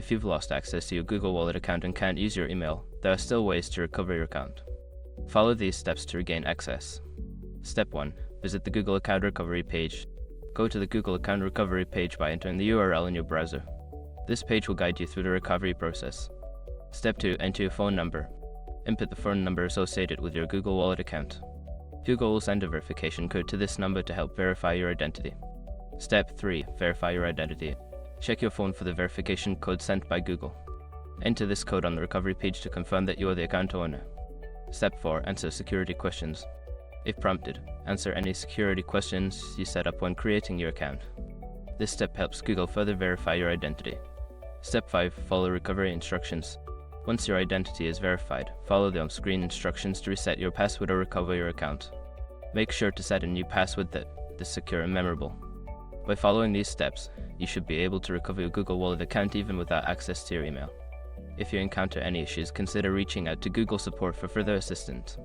If you've lost access to your Google Wallet account and can't use your email, there are still ways to recover your account. Follow these steps to regain access. Step 1. Visit the Google Account Recovery page. Go to the Google Account Recovery page by entering the URL in your browser. This page will guide you through the recovery process. Step 2. Enter your phone number. Input the phone number associated with your Google Wallet account. Google will send a verification code to this number to help verify your identity. Step 3. Verify your identity. Check your phone for the verification code sent by Google. Enter this code on the recovery page to confirm that you are the account owner. Step 4. Answer security questions. If prompted, answer any security questions you set up when creating your account. This step helps Google further verify your identity. Step 5. Follow recovery instructions. Once your identity is verified, follow the on-screen instructions to reset your password or recover your account. Make sure to set a new password that is secure and memorable. By following these steps, you should be able to recover your Google Wallet account even without access to your email. If you encounter any issues, consider reaching out to Google support for further assistance.